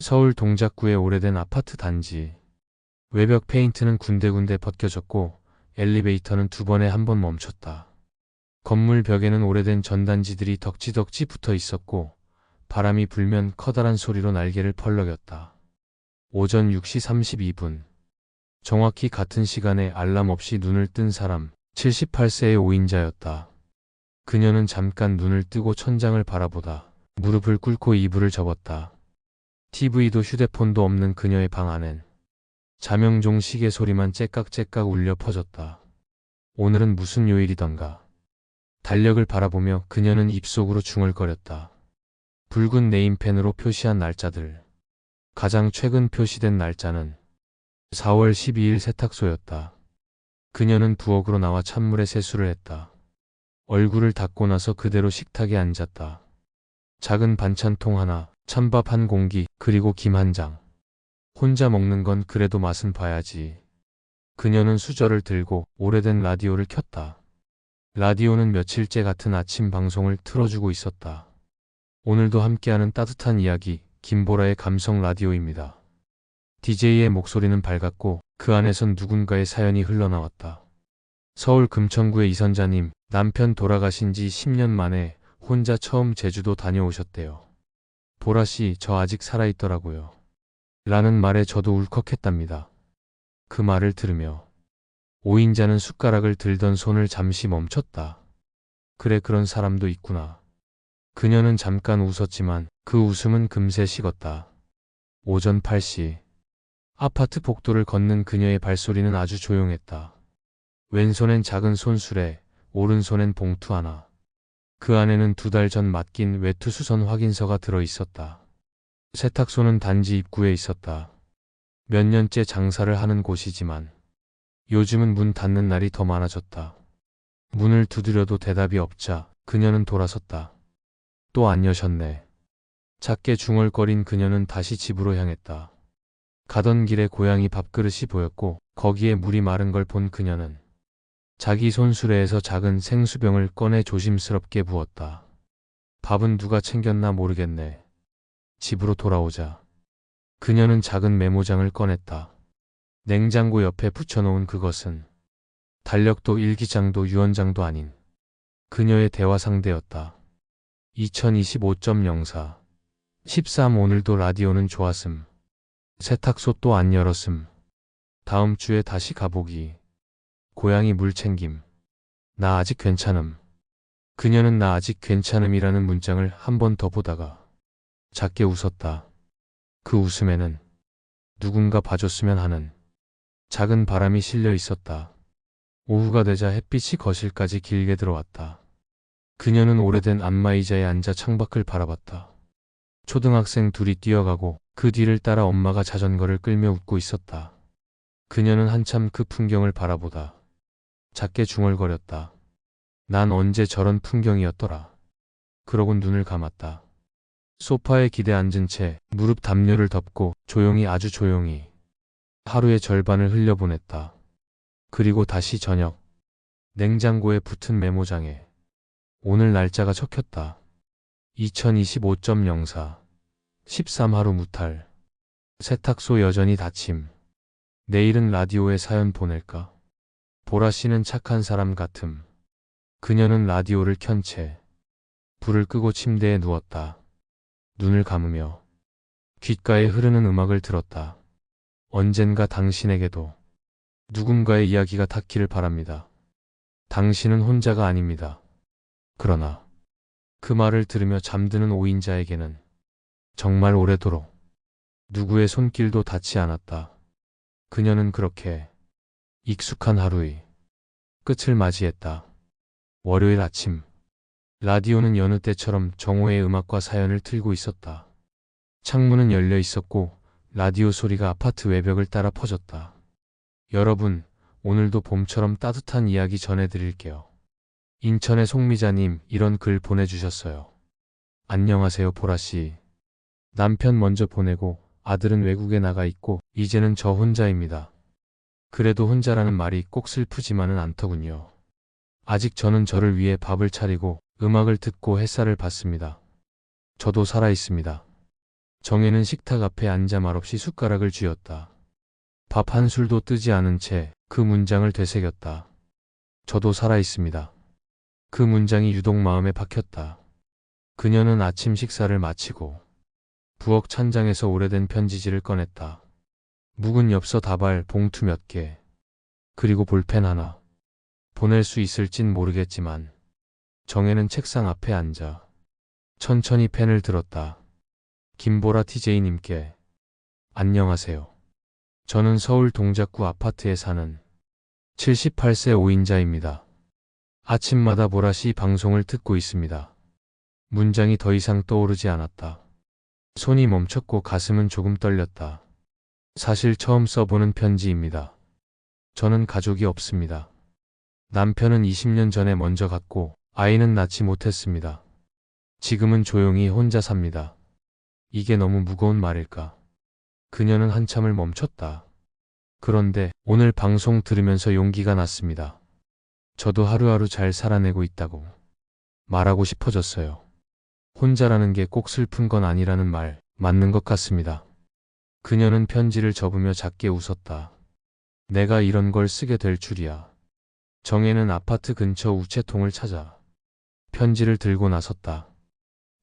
서울 동작구의 오래된 아파트 단지. 외벽 페인트는 군데군데 벗겨졌고 엘리베이터는 두 번에 한 번 멈췄다. 건물 벽에는 오래된 전단지들이 덕지덕지 붙어 있었고 바람이 불면 커다란 소리로 날개를 펄럭였다. 오전 6시 32분. 정확히 같은 시간에 알람 없이 눈을 뜬 사람, 78세의 오인자였다. 그녀는 잠깐 눈을 뜨고 천장을 바라보다 무릎을 꿇고 이불을 접었다. TV도 휴대폰도 없는 그녀의 방 안엔 자명종 시계 소리만 째깍째깍 울려 퍼졌다. 오늘은 무슨 요일이던가. 달력을 바라보며 그녀는 입속으로 중얼거렸다. 붉은 네임펜으로 표시한 날짜들. 가장 최근 표시된 날짜는 4월 12일 세탁소였다. 그녀는 부엌으로 나와 찬물에 세수를 했다. 얼굴을 닦고 나서 그대로 식탁에 앉았다. 작은 반찬통 하나, 찬밥 한 공기, 그리고 김 한 장. 혼자 먹는 건 그래도 맛은 봐야지. 그녀는 수저를 들고 오래된 라디오를 켰다. 라디오는 며칠째 같은 아침 방송을 틀어주고 있었다. 오늘도 함께하는 따뜻한 이야기, 김보라의 감성 라디오입니다. DJ의 목소리는 밝았고 그 안에선 누군가의 사연이 흘러나왔다. 서울 금천구의 이선자님, 남편 돌아가신 지 10년 만에 혼자 처음 제주도 다녀오셨대요. 보라씨, 저 아직 살아있더라고요. 라는 말에 저도 울컥했답니다. 그 말을 들으며 오인자는 숟가락을 들던 손을 잠시 멈췄다. 그래, 그런 사람도 있구나. 그녀는 잠깐 웃었지만 그 웃음은 금세 식었다. 오전 8시. 아파트 복도를 걷는 그녀의 발소리는 아주 조용했다. 왼손엔 작은 손수레, 오른손엔 봉투 하나. 그 안에는 2달 전 맡긴 외투 수선 확인서가 들어 있었다. 세탁소는 단지 입구에 있었다. 몇 년째 장사를 하는 곳이지만 요즘은 문 닫는 날이 더 많아졌다. 문을 두드려도 대답이 없자 그녀는 돌아섰다. 또 안 여셨네. 작게 중얼거린 그녀는 다시 집으로 향했다. 가던 길에 고양이 밥그릇이 보였고 거기에 물이 마른 걸 본 그녀는 자기 손수레에서 작은 생수병을 꺼내 조심스럽게 부었다. 밥은 누가 챙겼나 모르겠네. 집으로 돌아오자 그녀는 작은 메모장을 꺼냈다. 냉장고 옆에 붙여놓은 그것은 달력도 일기장도 유언장도 아닌 그녀의 대화 상대였다. 2025.04 13 오늘도 라디오는 좋았음. 세탁소 또 안 열었음. 다음 주에 다시 가보기. 고양이 물 챙김. 나 아직 괜찮음. 그녀는 나 아직 괜찮음이라는 문장을 한 번 더 보다가 작게 웃었다. 그 웃음에는 누군가 봐줬으면 하는 작은 바람이 실려 있었다. 오후가 되자 햇빛이 거실까지 길게 들어왔다. 그녀는 오래된 안마의자에 앉아 창밖을 바라봤다. 초등학생 둘이 뛰어가고 그 뒤를 따라 엄마가 자전거를 끌며 웃고 있었다. 그녀는 한참 그 풍경을 바라보다 작게 중얼거렸다. 난 언제 저런 풍경이었더라. 그러곤 눈을 감았다. 소파에 기대 앉은 채 무릎 담요를 덮고 조용히, 아주 조용히 하루의 절반을 흘려보냈다. 그리고 다시 저녁. 냉장고에 붙은 메모장에 오늘 날짜가 적혔다. 2025.04 13 하루 무탈. 세탁소 여전히 닫힘. 내일은 라디오에 사연 보낼까? 보라 씨는 착한 사람 같음. 그녀는 라디오를 켠 채 불을 끄고 침대에 누웠다. 눈을 감으며 귓가에 흐르는 음악을 들었다. 언젠가 당신에게도 누군가의 이야기가 닿기를 바랍니다. 당신은 혼자가 아닙니다. 그러나 그 말을 들으며 잠드는 오인자에게는 정말 오래도록 누구의 손길도 닿지 않았다. 그녀는 그렇게 익숙한 하루의 끝을 맞이했다. 월요일 아침. 라디오는 여느 때처럼 정오의 음악과 사연을 틀고 있었다. 창문은 열려 있었고 라디오 소리가 아파트 외벽을 따라 퍼졌다. 여러분, 오늘도 봄처럼 따뜻한 이야기 전해드릴게요. 인천의 송미자님, 이런 글 보내주셨어요. 안녕하세요, 보라씨. 남편 먼저 보내고 아들은 외국에 나가 있고 이제는 저 혼자입니다. 그래도 혼자라는 말이 꼭 슬프지만은 않더군요. 아직 저는 저를 위해 밥을 차리고 음악을 듣고 햇살을 봤습니다. 저도 살아있습니다. 정혜는 식탁 앞에 앉아 말없이 숟가락을 쥐었다. 밥 한 술도 뜨지 않은 채 그 문장을 되새겼다. 저도 살아있습니다. 그 문장이 유독 마음에 박혔다. 그녀는 아침 식사를 마치고 부엌 찬장에서 오래된 편지지를 꺼냈다. 묵은 엽서 다발 봉투 몇 개, 그리고 볼펜 하나. 보낼 수 있을진 모르겠지만 정혜는 책상 앞에 앉아 천천히 펜을 들었다. 김보라 TJ님께 안녕하세요. 저는 서울 동작구 아파트에 사는 78세 5인자입니다. 아침마다 보라씨 방송을 듣고 있습니다. 문장이 더 이상 떠오르지 않았다. 손이 멈췄고 가슴은 조금 떨렸다. 사실 처음 써보는 편지입니다. 저는 가족이 없습니다. 남편은 20년 전에 먼저 갔고 아이는 낳지 못했습니다. 지금은 조용히 혼자 삽니다. 이게 너무 무거운 말일까? 그녀는 한참을 멈췄다. 그런데 오늘 방송 들으면서 용기가 났습니다. 저도 하루하루 잘 살아내고 있다고 말하고 싶어졌어요. 혼자라는 게 꼭 슬픈 건 아니라는 말 맞는 것 같습니다. 그녀는 편지를 접으며 작게 웃었다. 내가 이런 걸 쓰게 될 줄이야. 정혜는 아파트 근처 우체통을 찾아 편지를 들고 나섰다.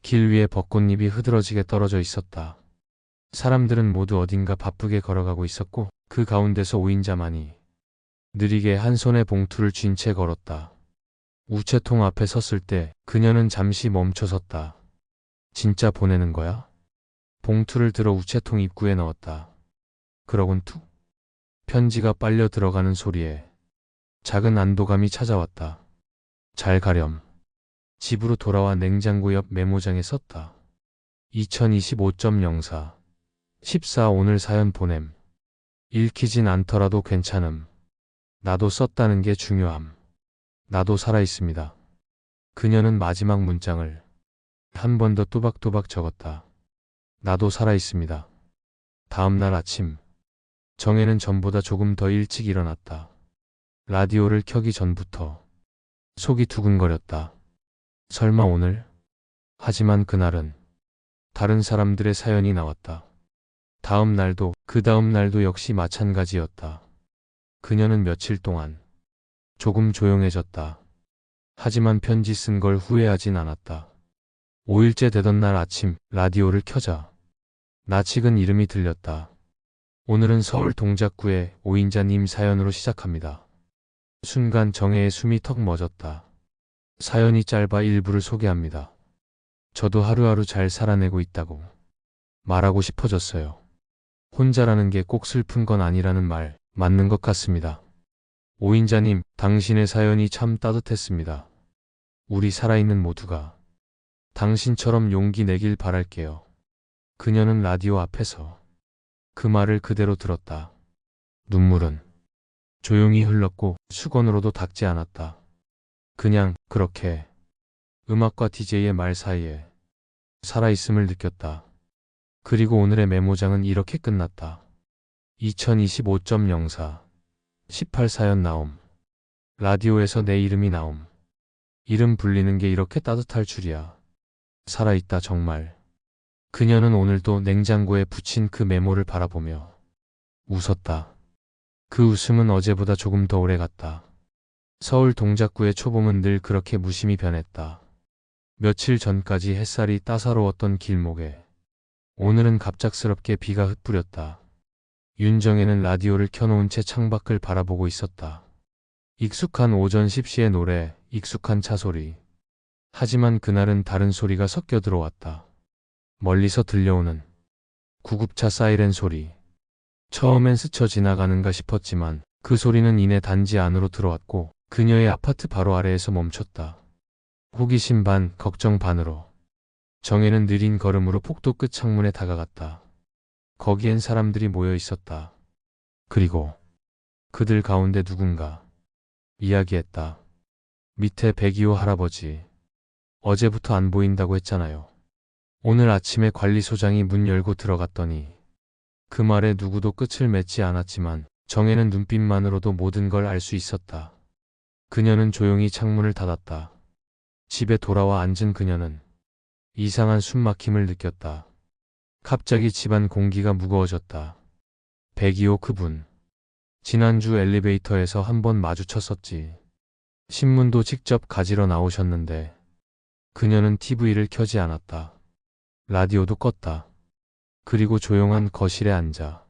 길 위에 벚꽃잎이 흐드러지게 떨어져 있었다. 사람들은 모두 어딘가 바쁘게 걸어가고 있었고 그 가운데서 5인자만이 느리게 한 손에 봉투를 쥔 채 걸었다. 우체통 앞에 섰을 때 그녀는 잠시 멈춰섰다. 진짜 보내는 거야? 봉투를 들어 우체통 입구에 넣었다. 그러곤 툭 편지가 빨려 들어가는 소리에 작은 안도감이 찾아왔다. 잘 가렴. 집으로 돌아와 냉장고 옆 메모장에 썼다. 2025.04 14 오늘 사연 보냄. 읽히진 않더라도 괜찮음. 나도 썼다는 게 중요함. 나도 살아있습니다. 그녀는 마지막 문장을 한 번 더 또박또박 적었다. 나도 살아있습니다. 다음 날 아침 정혜는 전보다 조금 더 일찍 일어났다. 라디오를 켜기 전부터 속이 두근거렸다. 설마 오늘? 하지만 그날은 다른 사람들의 사연이 나왔다. 다음 날도 그 다음 날도 역시 마찬가지였다. 그녀는 며칠 동안 조금 조용해졌다. 하지만 편지 쓴 걸 후회하진 않았다. 5일째 되던 날 아침 라디오를 켜자 낯익은 이름이 들렸다. 오늘은 서울 동작구의 5인자님 사연으로 시작합니다. 순간 정혜의 숨이 턱 멎었다. 사연이 짧아 일부를 소개합니다. 저도 하루하루 잘 살아내고 있다고 말하고 싶어졌어요. 혼자라는 게 꼭 슬픈 건 아니라는 말 맞는 것 같습니다. 5인자님, 당신의 사연이 참 따뜻했습니다. 우리 살아있는 모두가 당신처럼 용기 내길 바랄게요. 그녀는 라디오 앞에서 그 말을 그대로 들었다. 눈물은 조용히 흘렀고 수건으로도 닦지 않았다. 그냥 그렇게 음악과 DJ의 말 사이에 살아있음을 느꼈다. 그리고 오늘의 메모장은 이렇게 끝났다. 2025.04 18 사연 나옴. 라디오에서 내 이름이 나옴. 이름 불리는 게 이렇게 따뜻할 줄이야. 살아있다 정말. 그녀는 오늘도 냉장고에 붙인 그 메모를 바라보며 웃었다. 그 웃음은 어제보다 조금 더 오래갔다. 서울 동작구의 초봄은 늘 그렇게 무심히 변했다. 며칠 전까지 햇살이 따사로웠던 길목에 오늘은 갑작스럽게 비가 흩뿌렸다. 윤정혜는 라디오를 켜놓은 채 창밖을 바라보고 있었다. 익숙한 오전 10시의 노래, 익숙한 차 소리. 하지만 그날은 다른 소리가 섞여 들어왔다. 멀리서 들려오는 구급차 사이렌 소리. 처음엔 스쳐 지나가는가 싶었지만 그 소리는 이내 단지 안으로 들어왔고 그녀의 아파트 바로 아래에서 멈췄다. 호기심 반, 걱정 반으로 정혜는 느린 걸음으로 폭도 끝 창문에 다가갔다. 거기엔 사람들이 모여 있었다. 그리고 그들 가운데 누군가 이야기했다. 밑에 102호 할아버지. 어제부터 안 보인다고 했잖아요. 오늘 아침에 관리소장이 문 열고 들어갔더니 그 말에 누구도 끝을 맺지 않았지만 정혜는 눈빛만으로도 모든 걸 알 수 있었다. 그녀는 조용히 창문을 닫았다. 집에 돌아와 앉은 그녀는 이상한 숨막힘을 느꼈다. 갑자기 집안 공기가 무거워졌다. 102호 그분. 지난주 엘리베이터에서 한번 마주쳤었지. 신문도 직접 가지러 나오셨는데 그녀는 TV를 켜지 않았다. 라디오도 껐다. 그리고 조용한 거실에 앉아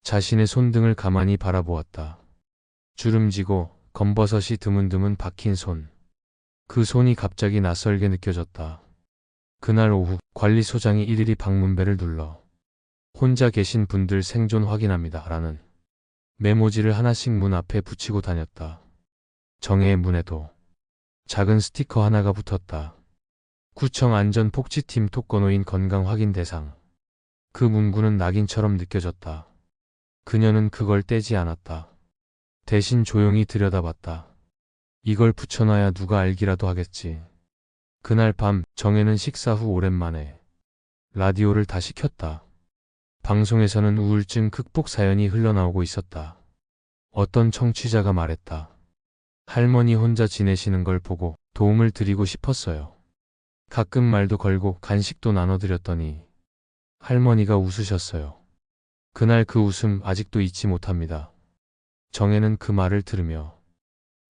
자신의 손등을 가만히 바라보았다. 주름지고 검버섯이 드문드문 박힌 손. 그 손이 갑자기 낯설게 느껴졌다. 그날 오후 관리소장이 일일이 방문벨을 눌러 혼자 계신 분들 생존 확인합니다 라는 메모지를 하나씩 문 앞에 붙이고 다녔다. 정혜의 문에도 작은 스티커 하나가 붙었다. 구청 안전복지팀 독거노인 건강 확인 대상. 그 문구는 낙인처럼 느껴졌다. 그녀는 그걸 떼지 않았다. 대신 조용히 들여다봤다. 이걸 붙여놔야 누가 알기라도 하겠지. 그날 밤 정혜는 식사 후 오랜만에 라디오를 다시 켰다. 방송에서는 우울증 극복 사연이 흘러나오고 있었다. 어떤 청취자가 말했다. 할머니 혼자 지내시는 걸 보고 도움을 드리고 싶었어요. 가끔 말도 걸고 간식도 나눠드렸더니 할머니가 웃으셨어요. 그날 그 웃음 아직도 잊지 못합니다. 정혜는 그 말을 들으며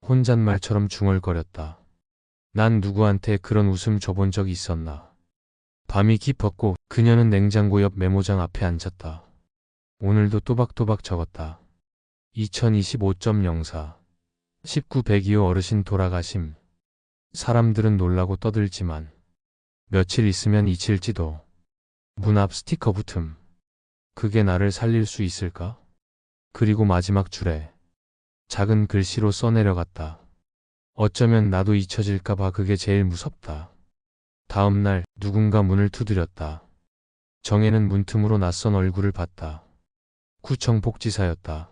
혼잣말처럼 중얼거렸다. 난 누구한테 그런 웃음 줘본 적 있었나. 밤이 깊었고 그녀는 냉장고 옆 메모장 앞에 앉았다. 오늘도 또박또박 적었다. 2025.04 19-102호 어르신 돌아가심. 사람들은 놀라고 떠들지만 며칠 있으면 잊힐지도. 문 앞 스티커 붙음. 그게 나를 살릴 수 있을까? 그리고 마지막 줄에 작은 글씨로 써내려갔다. 어쩌면 나도 잊혀질까봐 그게 제일 무섭다. 다음 날 누군가 문을 두드렸다. 정혜는 문틈으로 낯선 얼굴을 봤다. 구청 복지사였다.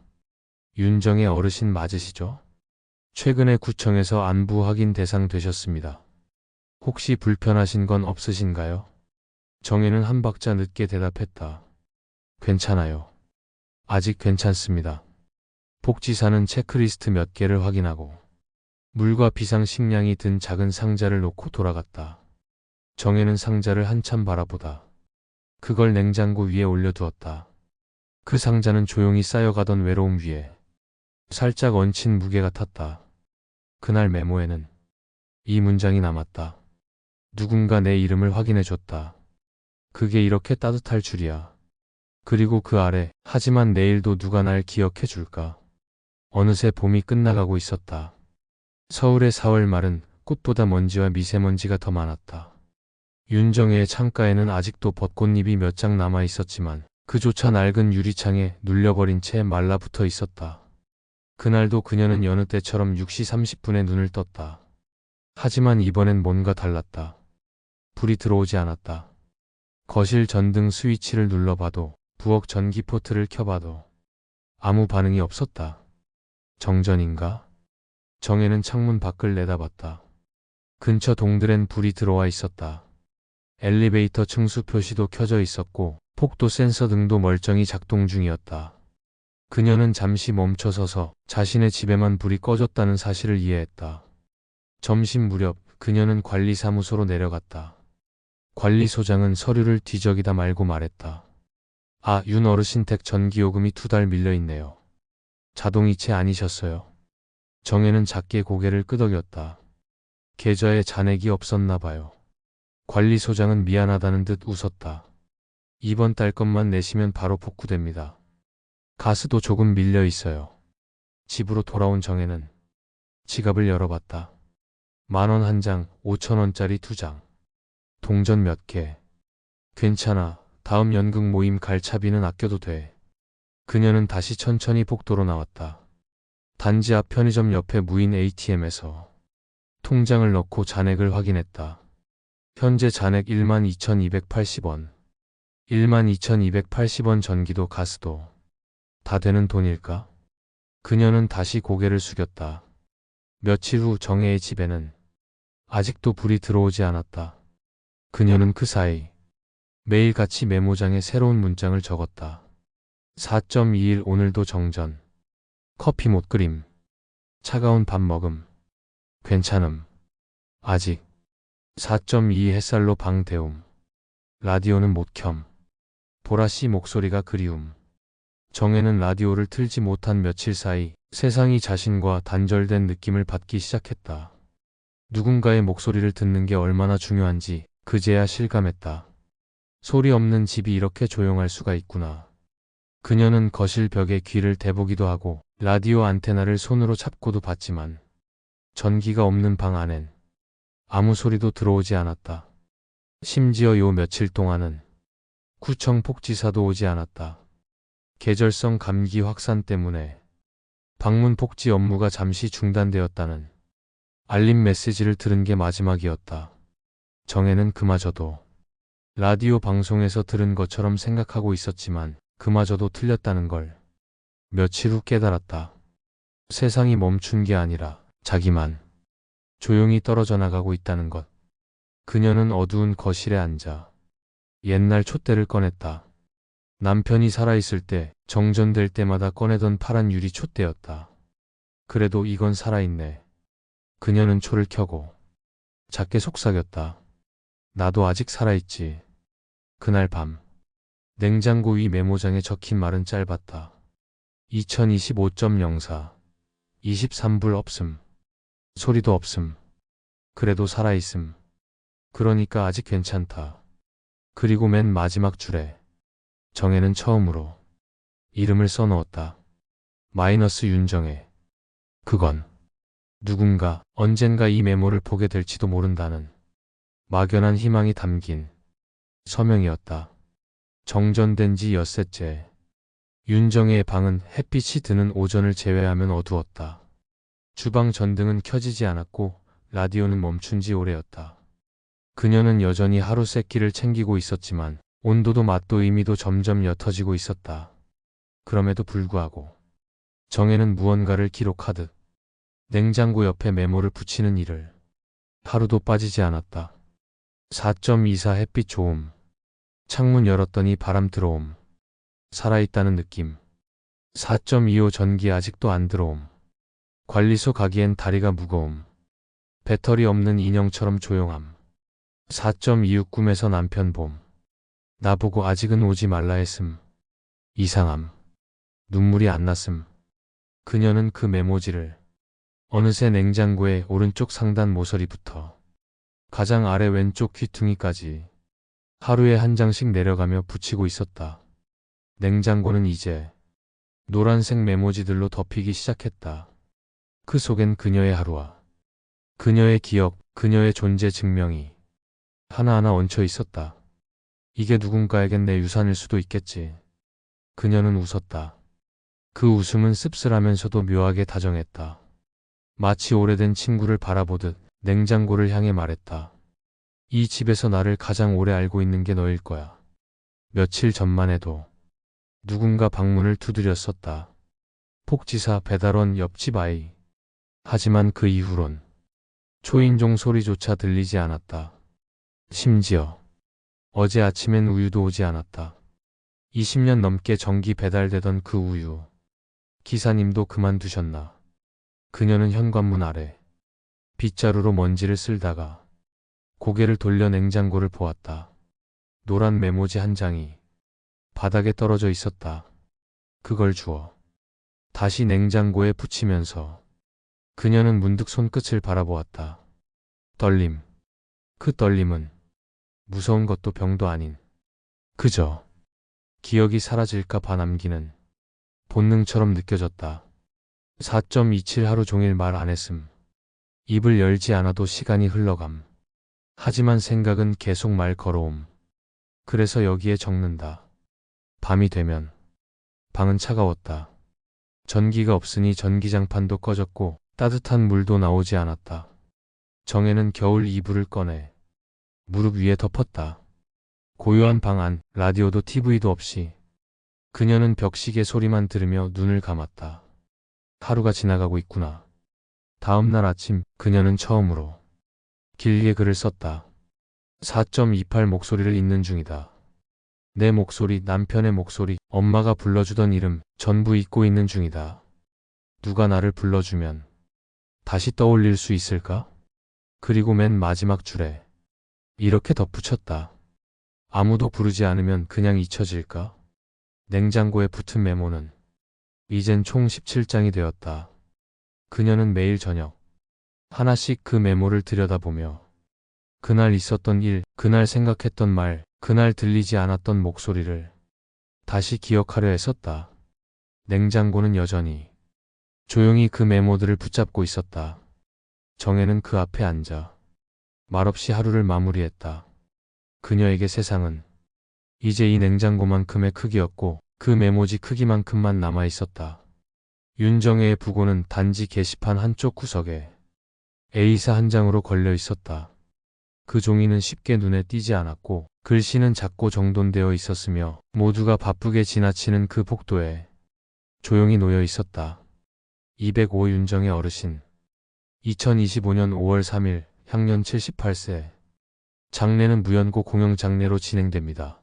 윤정혜 어르신 맞으시죠? 최근에 구청에서 안부 확인 대상 되셨습니다. 혹시 불편하신 건 없으신가요? 정혜는 한 박자 늦게 대답했다. 괜찮아요. 아직 괜찮습니다. 복지사는 체크리스트 몇 개를 확인하고 물과 비상식량이 든 작은 상자를 놓고 돌아갔다. 정혜는 상자를 한참 바라보다 그걸 냉장고 위에 올려두었다. 그 상자는 조용히 쌓여가던 외로움 위에 살짝 얹힌 무게가 탔다. 그날 메모에는 이 문장이 남았다. 누군가 내 이름을 확인해줬다. 그게 이렇게 따뜻할 줄이야. 그리고 그 아래 하지만 내일도 누가 날 기억해줄까. 어느새 봄이 끝나가고 있었다. 서울의 4월 말은 꽃보다 먼지와 미세먼지가 더 많았다. 윤정혜의 창가에는 아직도 벚꽃잎이 몇 장 남아 있었지만 그조차 낡은 유리창에 눌려버린 채 말라붙어 있었다. 그날도 그녀는 여느 때처럼 6시 30분에 눈을 떴다. 하지만 이번엔 뭔가 달랐다. 불이 들어오지 않았다. 거실 전등 스위치를 눌러봐도 부엌 전기포트를 켜봐도 아무 반응이 없었다. 정전인가? 정혜는 창문 밖을 내다봤다. 근처 동들엔 불이 들어와 있었다. 엘리베이터 층수 표시도 켜져 있었고 폭도 센서 등도 멀쩡히 작동 중이었다. 그녀는 잠시 멈춰서서 자신의 집에만 불이 꺼졌다는 사실을 이해했다. 점심 무렵 그녀는 관리사무소로 내려갔다. 관리소장은 서류를 뒤적이다 말고 말했다. 아, 윤 어르신 댁 전기요금이 2달 밀려있네요. 자동이체 아니셨어요? 정혜는 작게 고개를 끄덕였다. 계좌에 잔액이 없었나 봐요. 관리소장은 미안하다는 듯 웃었다. 이번 달 것만 내시면 바로 복구됩니다. 가스도 조금 밀려 있어요. 집으로 돌아온 정혜는 지갑을 열어봤다. 10,000원 한 장, 5,000원짜리 2장. 동전 몇 개. 괜찮아. 다음 연극 모임 갈 차비는 아껴도 돼. 그녀는 다시 천천히 복도로 나왔다. 단지 앞 편의점 옆에 무인 ATM에서 통장을 넣고 잔액을 확인했다. 현재 잔액 12,280원. 12,280원 전기도 가스도 다 되는 돈일까? 그녀는 다시 고개를 숙였다. 며칠 후 정혜의 집에는 아직도 불이 들어오지 않았다. 그녀는 그 사이 매일같이 메모장에 새로운 문장을 적었다. 4.21 오늘도 정전. 커피 못 끓임. 차가운 밥 먹음. 괜찮음. 아직. 4.22 햇살로 방 데움. 라디오는 못 켬. 보라 씨 목소리가 그리움. 정혜는 라디오를 틀지 못한 며칠 사이 세상이 자신과 단절된 느낌을 받기 시작했다. 누군가의 목소리를 듣는 게 얼마나 중요한지 그제야 실감했다. 소리 없는 집이 이렇게 조용할 수가 있구나. 그녀는 거실 벽에 귀를 대보기도 하고 라디오 안테나를 손으로 잡고도 봤지만 전기가 없는 방 안엔 아무 소리도 들어오지 않았다. 심지어 요 며칠 동안은 구청 폭지사도 오지 않았다. 계절성 감기 확산 때문에 방문 폭지 업무가 잠시 중단되었다는 알림 메시지를 들은 게 마지막이었다. 정혜는 그마저도 라디오 방송에서 들은 것처럼 생각하고 있었지만 그마저도 틀렸다는 걸 며칠 후 깨달았다. 세상이 멈춘 게 아니라 자기만 조용히 떨어져 나가고 있다는 것. 그녀는 어두운 거실에 앉아 옛날 촛대를 꺼냈다. 남편이 살아있을 때 정전될 때마다 꺼내던 파란 유리 촛대였다. 그래도 이건 살아있네. 그녀는 초를 켜고 작게 속삭였다. 나도 아직 살아있지. 그날 밤 냉장고 위 메모장에 적힌 말은 짧았다. 2025.04 23불 없음. 소리도 없음. 그래도 살아있음. 그러니까 아직 괜찮다. 그리고 맨 마지막 줄에 정혜는 처음으로 이름을 써넣었다. 마이너스 윤정혜. 그건 누군가 언젠가 이 메모를 보게 될지도 모른다는 막연한 희망이 담긴 서명이었다. 정전된 지 엿새째. 윤정혜의 방은 햇빛이 드는 오전을 제외하면 어두웠다. 주방 전등은 켜지지 않았고 라디오는 멈춘 지 오래였다. 그녀는 여전히 하루 세 끼를 챙기고 있었지만 온도도 맛도 의미도 점점 옅어지고 있었다. 그럼에도 불구하고 정혜는 무언가를 기록하듯 냉장고 옆에 메모를 붙이는 일을 하루도 빠지지 않았다. 4.24 햇빛 좋음. 창문 열었더니 바람 들어옴. 살아있다는 느낌. 4.25 전기 아직도 안 들어옴. 관리소 가기엔 다리가 무거움. 배터리 없는 인형처럼 조용함. 4.26 꿈에서 남편 봄. 나보고 아직은 오지 말라 했음. 이상함. 눈물이 안 났음. 그녀는 그 메모지를 어느새 냉장고의 오른쪽 상단 모서리부터 가장 아래 왼쪽 귀퉁이까지 하루에 한 장씩 내려가며 붙이고 있었다. 냉장고는 이제 노란색 메모지들로 덮이기 시작했다. 그 속엔 그녀의 하루와 그녀의 기억, 그녀의 존재 증명이 하나하나 얹혀 있었다. 이게 누군가에겐 내 유산일 수도 있겠지. 그녀는 웃었다. 그 웃음은 씁쓸하면서도 묘하게 다정했다. 마치 오래된 친구를 바라보듯 냉장고를 향해 말했다. 이 집에서 나를 가장 오래 알고 있는 게 너일 거야. 며칠 전만 해도 누군가 방문을 두드렸었다. 폭지사 배달원 옆집 아이. 하지만 그 이후론 초인종 소리조차 들리지 않았다. 심지어 어제 아침엔 우유도 오지 않았다. 20년 넘게 정기 배달되던 그 우유. 기사님도 그만두셨나. 그녀는 현관문 아래 빗자루로 먼지를 쓸다가 고개를 돌려 냉장고를 보았다. 노란 메모지 한 장이 바닥에 떨어져 있었다. 그걸 주워 다시 냉장고에 붙이면서 그녀는 문득 손끝을 바라보았다. 떨림. 그 떨림은 무서운 것도 병도 아닌 그저 기억이 사라질까 봐 남기는 본능처럼 느껴졌다. 4.27 하루 종일 말 안 했음. 입을 열지 않아도 시간이 흘러감. 하지만 생각은 계속 말 걸어옴. 그래서 여기에 적는다. 밤이 되면 방은 차가웠다. 전기가 없으니 전기장판도 꺼졌고 따뜻한 물도 나오지 않았다. 정혜는 겨울 이불을 꺼내 무릎 위에 덮었다. 고요한 방 안, 라디오도 TV도 없이 그녀는 벽시계 소리만 들으며 눈을 감았다. 하루가 지나가고 있구나. 다음 날 아침 그녀는 처음으로 길게 글을 썼다. 4.28 목소리를 잊는 중이다. 내 목소리, 남편의 목소리, 엄마가 불러주던 이름 전부 잊고 있는 중이다. 누가 나를 불러주면 다시 떠올릴 수 있을까? 그리고 맨 마지막 줄에 이렇게 덧붙였다. 아무도 부르지 않으면 그냥 잊혀질까? 냉장고에 붙은 메모는 이젠 총 17장이 되었다. 그녀는 매일 저녁 하나씩 그 메모를 들여다보며 그날 있었던 일, 그날 생각했던 말, 그날 들리지 않았던 목소리를 다시 기억하려 했었다. 냉장고는 여전히 조용히 그 메모들을 붙잡고 있었다. 정혜는 그 앞에 앉아 말없이 하루를 마무리했다. 그녀에게 세상은 이제 이 냉장고만큼의 크기였고 그 메모지 크기만큼만 남아있었다. 윤정혜의 부고는 단지 게시판 한쪽 구석에 A사 한 장으로 걸려 있었다. 그 종이는 쉽게 눈에 띄지 않았고 글씨는 작고 정돈되어 있었으며 모두가 바쁘게 지나치는 그 복도에 조용히 놓여 있었다. 205 윤정혜 어르신 2025년 5월 3일 향년 78세 장례는 무연고 공영장례로 진행됩니다.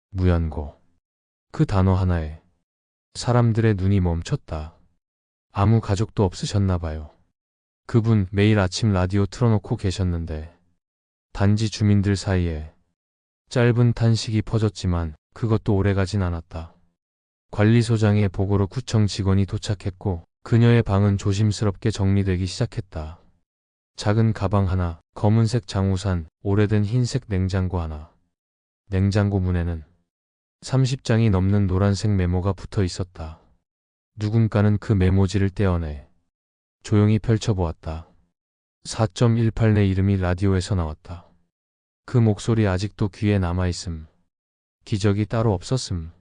무연고. 그 단어 하나에 사람들의 눈이 멈췄다. 아무 가족도 없으셨나 봐요. 그분 매일 아침 라디오 틀어놓고 계셨는데 단지 주민들 사이에 짧은 탄식이 퍼졌지만 그것도 오래가진 않았다. 관리소장의 보고로 구청 직원이 도착했고 그녀의 방은 조심스럽게 정리되기 시작했다. 작은 가방 하나, 검은색 장우산, 오래된 흰색 냉장고 하나. 냉장고 문에는 30장이 넘는 노란색 메모가 붙어 있었다. 누군가는 그 메모지를 떼어내 조용히 펼쳐보았다. 4.18 내 이름이 라디오에서 나왔다. 그 목소리 아직도 귀에 남아있음. 기적이 따로 없었음.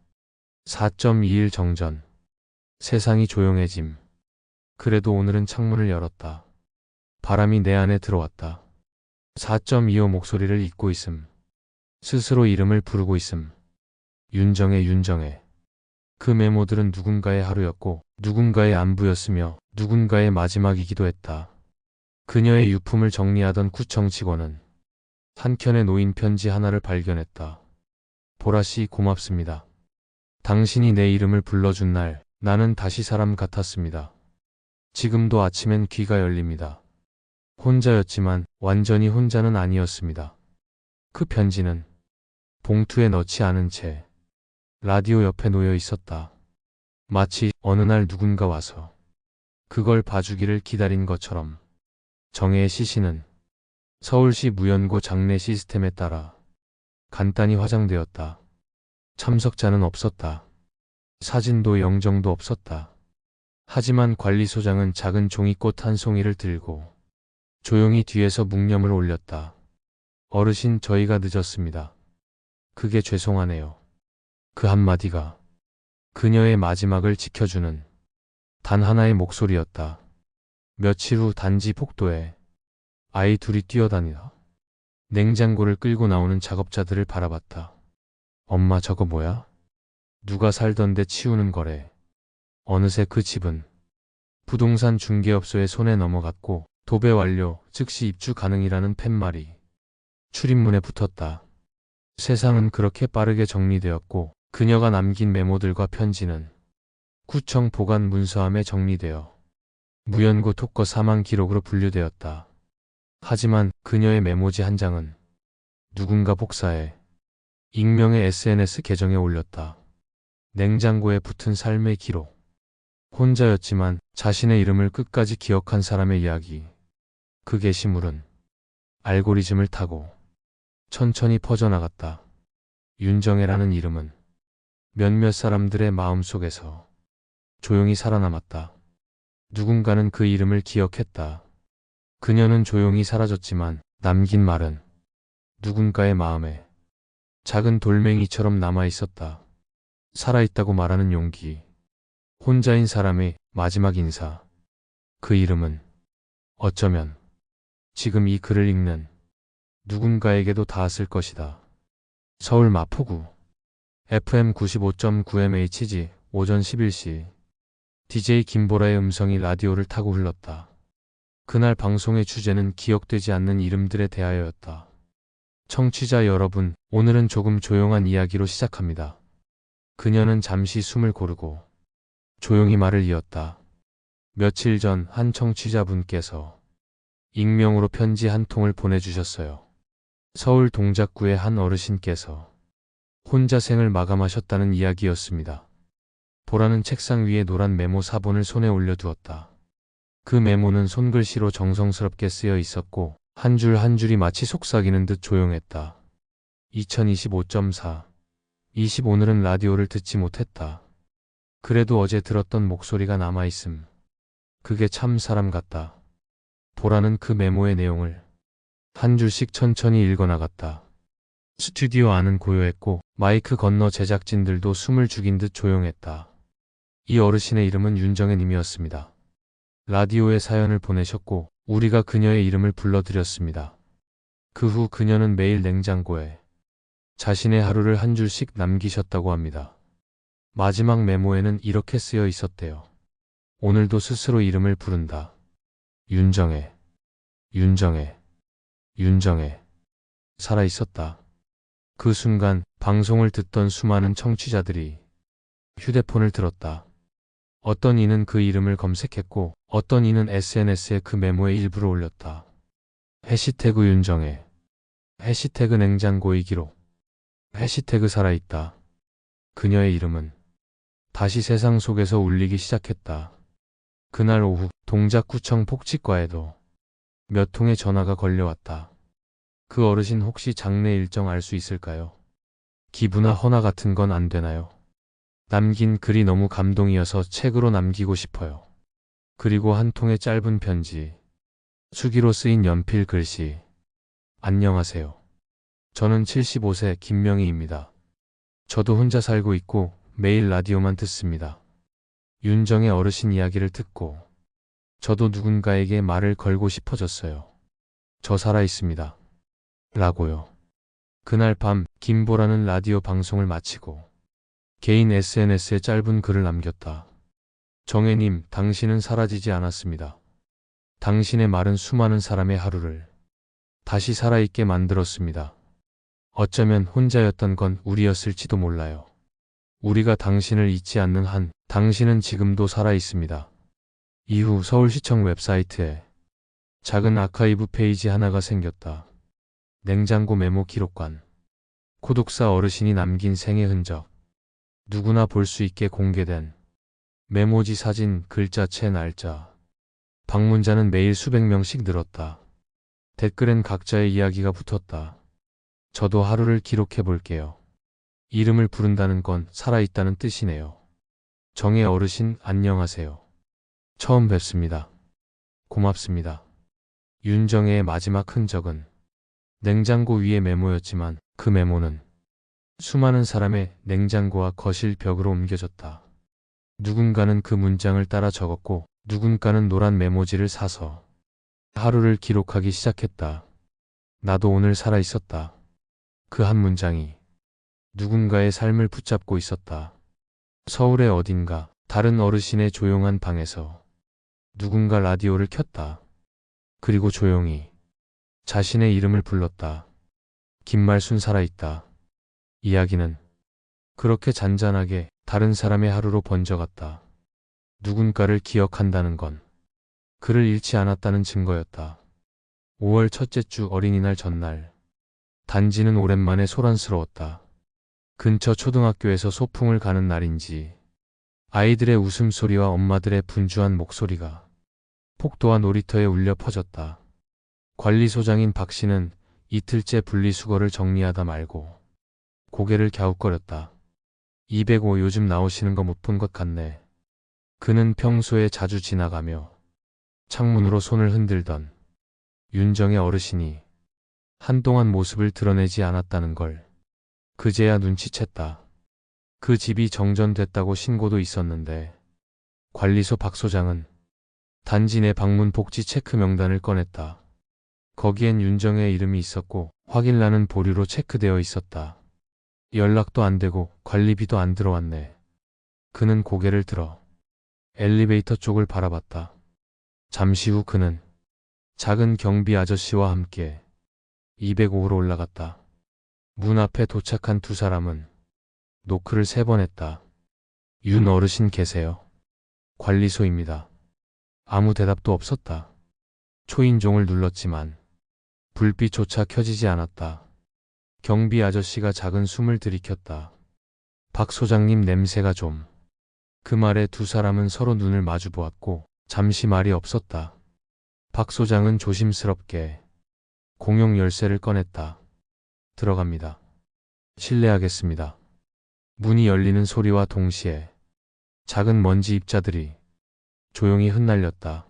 4.21 정전. 세상이 조용해짐. 그래도 오늘은 창문을 열었다. 바람이 내 안에 들어왔다. 4.25 목소리를 잊고 있음. 스스로 이름을 부르고 있음. 윤정혜 윤정혜. 그 메모들은 누군가의 하루였고 누군가의 안부였으며 누군가의 마지막이기도 했다. 그녀의 유품을 정리하던 구청 직원은 한켠에 놓인 편지 하나를 발견했다. 보라씨 고맙습니다. 당신이 내 이름을 불러준 날 나는 다시 사람 같았습니다. 지금도 아침엔 귀가 열립니다. 혼자였지만 완전히 혼자는 아니었습니다. 그 편지는 봉투에 넣지 않은 채 라디오 옆에 놓여 있었다. 마치 어느 날 누군가 와서 그걸 봐주기를 기다린 것처럼. 정혜의 시신은 서울시 무연고 장례 시스템에 따라 간단히 화장되었다. 참석자는 없었다. 사진도 영정도 없었다. 하지만 관리소장은 작은 종이꽃 한 송이를 들고 조용히 뒤에서 묵념을 올렸다. 어르신 저희가 늦었습니다. 그게 죄송하네요. 그 한마디가 그녀의 마지막을 지켜주는 단 하나의 목소리였다. 며칠 후 단지 복도에 아이 둘이 뛰어다니다 냉장고를 끌고 나오는 작업자들을 바라봤다. 엄마 저거 뭐야? 누가 살던데 치우는 거래. 어느새 그 집은 부동산 중개업소의 손에 넘어갔고 도배 완료, 즉시 입주 가능이라는 팻말이 출입문에 붙었다. 세상은 그렇게 빠르게 정리되었고 그녀가 남긴 메모들과 편지는 구청 보관 문서함에 정리되어 무연고 토거 사망 기록으로 분류되었다. 하지만 그녀의 메모지 한 장은 누군가 복사해 익명의 SNS 계정에 올렸다. 냉장고에 붙은 삶의 기록. 혼자였지만 자신의 이름을 끝까지 기억한 사람의 이야기. 그 게시물은 알고리즘을 타고 천천히 퍼져나갔다. 윤정혜라는 이름은 몇몇 사람들의 마음속에서 조용히 살아남았다. 누군가는 그 이름을 기억했다. 그녀는 조용히 사라졌지만 남긴 말은 누군가의 마음에 작은 돌멩이처럼 남아있었다. 살아있다고 말하는 용기. 혼자인 사람의 마지막 인사. 그 이름은 어쩌면 지금 이 글을 읽는 누군가에게도 닿았을 것이다. 서울 마포구 FM 95.9MHz 오전 11시 DJ 김보라의 음성이 라디오를 타고 흘렀다. 그날 방송의 주제는 기억되지 않는 이름들에 대하여였다. 청취자 여러분, 오늘은 조금 조용한 이야기로 시작합니다. 그녀는 잠시 숨을 고르고 조용히 말을 이었다. 며칠 전 한 청취자분께서 익명으로 편지 한 통을 보내주셨어요. 서울 동작구의 한 어르신께서 혼자 생을 마감하셨다는 이야기였습니다. 보라는 책상 위에 노란 메모 사본을 손에 올려두었다. 그 메모는 손글씨로 정성스럽게 쓰여 있었고 한 줄 한 줄이 마치 속삭이는 듯 조용했다. 2025.4 오늘은 라디오를 듣지 못했다. 그래도 어제 들었던 목소리가 남아있음. 그게 참 사람 같다. 보라는 그 메모의 내용을 한 줄씩 천천히 읽어나갔다. 스튜디오 안은 고요했고 마이크 건너 제작진들도 숨을 죽인 듯 조용했다. 이 어르신의 이름은 윤정혜님이었습니다. 라디오에 사연을 보내셨고 우리가 그녀의 이름을 불러드렸습니다. 그 후 그녀는 매일 냉장고에 자신의 하루를 한 줄씩 남기셨다고 합니다. 마지막 메모에는 이렇게 쓰여 있었대요. 오늘도 스스로 이름을 부른다. 윤정혜, 윤정혜, 윤정혜. 살아있었다. 그 순간 방송을 듣던 수많은 청취자들이 휴대폰을 들었다. 어떤 이는 그 이름을 검색했고 어떤 이는 SNS에 그 메모의 일부를 올렸다. 해시태그 윤정혜, 해시태그 냉장고의 기록, 해시태그 살아있다. 그녀의 이름은 다시 세상 속에서 울리기 시작했다. 그날 오후 동작구청 복지과에도 몇 통의 전화가 걸려왔다. 그 어르신 혹시 장례 일정 알 수 있을까요? 기부나 헌화 같은 건 안 되나요? 남긴 글이 너무 감동이어서 책으로 남기고 싶어요. 그리고 한 통의 짧은 편지, 수기로 쓰인 연필 글씨. 안녕하세요. 저는 75세 김명희입니다. 저도 혼자 살고 있고 매일 라디오만 듣습니다. 윤정의 어르신 이야기를 듣고 저도 누군가에게 말을 걸고 싶어졌어요. 저 살아있습니다. 라고요. 그날 밤 김보라는 라디오 방송을 마치고 개인 SNS에 짧은 글을 남겼다. 정혜님, 당신은 사라지지 않았습니다. 당신의 말은 수많은 사람의 하루를 다시 살아있게 만들었습니다. 어쩌면 혼자였던 건 우리였을지도 몰라요. 우리가 당신을 잊지 않는 한 당신은 지금도 살아있습니다. 이후 서울시청 웹사이트에 작은 아카이브 페이지 하나가 생겼다. 냉장고 메모 기록관. 고독사 어르신이 남긴 생애 흔적. 누구나 볼 수 있게 공개된 메모지 사진, 글자체, 날짜. 방문자는 매일 수백 명씩 늘었다. 댓글엔 각자의 이야기가 붙었다. 저도 하루를 기록해 볼게요. 이름을 부른다는 건 살아있다는 뜻이네요. 정혜 어르신 안녕하세요. 처음 뵙습니다. 고맙습니다. 윤정혜의 마지막 흔적은 냉장고 위의 메모였지만 그 메모는 수많은 사람의 냉장고와 거실 벽으로 옮겨졌다. 누군가는 그 문장을 따라 적었고 누군가는 노란 메모지를 사서 하루를 기록하기 시작했다. 나도 오늘 살아있었다. 그 한 문장이 누군가의 삶을 붙잡고 있었다. 서울의 어딘가 다른 어르신의 조용한 방에서 누군가 라디오를 켰다. 그리고 조용히 자신의 이름을 불렀다. 김말순 살아있다. 이야기는 그렇게 잔잔하게 다른 사람의 하루로 번져갔다. 누군가를 기억한다는 건 그를 잃지 않았다는 증거였다. 5월 첫째 주 어린이날 전날. 단지는 오랜만에 소란스러웠다. 근처 초등학교에서 소풍을 가는 날인지 아이들의 웃음소리와 엄마들의 분주한 목소리가 폭도와 놀이터에 울려 퍼졌다. 관리소장인 박 씨는 이틀째 분리수거를 정리하다 말고 고개를 갸웃거렸다. 205 요즘 나오시는 거 못 본 것 같네. 그는 평소에 자주 지나가며 창문으로 손을 흔들던 윤정의 어르신이 한동안 모습을 드러내지 않았다는 걸 그제야 눈치챘다. 그 집이 정전됐다고 신고도 있었는데 관리소 박 소장은 단지 내 방문 복지 체크 명단을 꺼냈다. 거기엔 윤정의 이름이 있었고 확인란은 보류로 체크되어 있었다. 연락도 안 되고 관리비도 안 들어왔네. 그는 고개를 들어 엘리베이터 쪽을 바라봤다. 잠시 후 그는 작은 경비 아저씨와 함께 205호로 올라갔다. 문 앞에 도착한 두 사람은 노크를 3번 했다. 윤 어르신 계세요? 관리소입니다. 아무 대답도 없었다. 초인종을 눌렀지만 불빛조차 켜지지 않았다. 경비 아저씨가 작은 숨을 들이켰다. 박 소장님 냄새가 좀. 그 말에 두 사람은 서로 눈을 마주 보았고 잠시 말이 없었다. 박 소장은 조심스럽게 공용 열쇠를 꺼냈다. 들어갑니다. 실례하겠습니다. 문이 열리는 소리와 동시에 작은 먼지 입자들이 조용히 흩날렸다.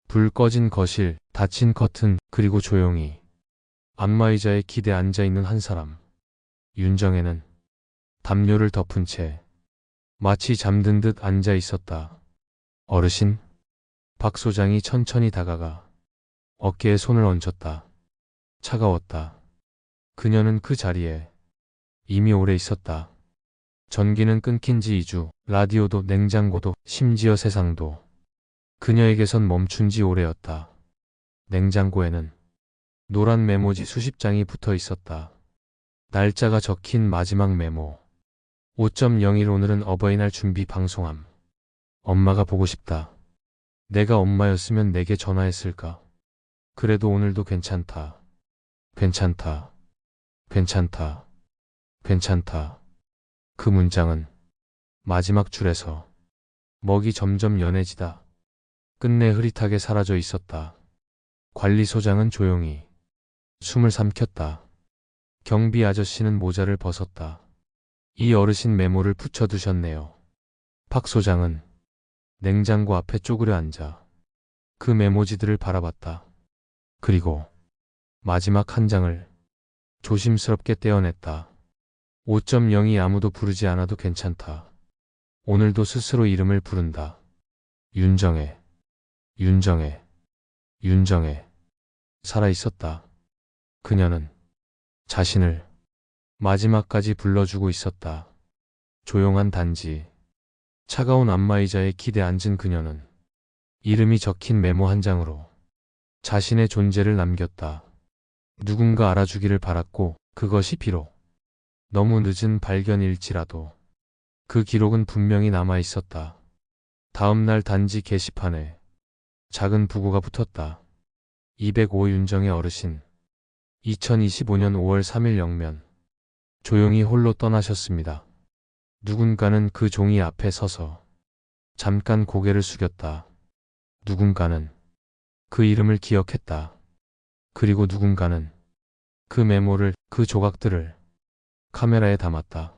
불 꺼진 거실, 닫힌 커튼, 그리고 조용히 안마의자에 기대 앉아있는 한 사람. 윤정혜는 담요를 덮은 채 마치 잠든 듯 앉아 있었다. 어르신? 박 소장이 천천히 다가가 어깨에 손을 얹었다. 차가웠다. 그녀는 그 자리에 이미 오래 있었다. 전기는 끊긴 지 2주, 라디오도 냉장고도 심지어 세상도 그녀에게선 멈춘 지 오래였다. 냉장고에는 노란 메모지 수십 장이 붙어 있었다. 날짜가 적힌 마지막 메모. 5.01 오늘은 어버이날 준비 방송함. 엄마가 보고 싶다. 내가 엄마였으면 내게 전화했을까? 그래도 오늘도 괜찮다. 괜찮다. 괜찮다. 괜찮다. 그 문장은 마지막 줄에서 먹이 점점 연해지다. 끝내 흐릿하게 사라져 있었다. 관리소장은 조용히 숨을 삼켰다. 경비 아저씨는 모자를 벗었다. 이 어르신 메모를 붙여두셨네요. 박 소장은 냉장고 앞에 쪼그려 앉아 그 메모지들을 바라봤다. 그리고 마지막 한 장을 조심스럽게 떼어냈다. 5.0이 아무도 부르지 않아도 괜찮다. 오늘도 스스로 이름을 부른다. 윤정혜, 윤정혜, 윤정혜. 살아있었다. 그녀는 자신을 마지막까지 불러주고 있었다. 조용한 단지, 차가운 안마의자에 기대 앉은 그녀는 이름이 적힌 메모 한 장으로 자신의 존재를 남겼다. 누군가 알아주기를 바랐고 그것이 비록 너무 늦은 발견일지라도 그 기록은 분명히 남아 있었다. 다음 날 단지 게시판에 작은 부고가 붙었다. 205 윤정의 어르신. 2025년 5월 3일 영면. 조용히 홀로 떠나셨습니다. 누군가는 그 종이 앞에 서서 잠깐 고개를 숙였다. 누군가는 그 이름을 기억했다. 그리고 누군가는 그 메모를, 그 조각들을 카메라에 담았다.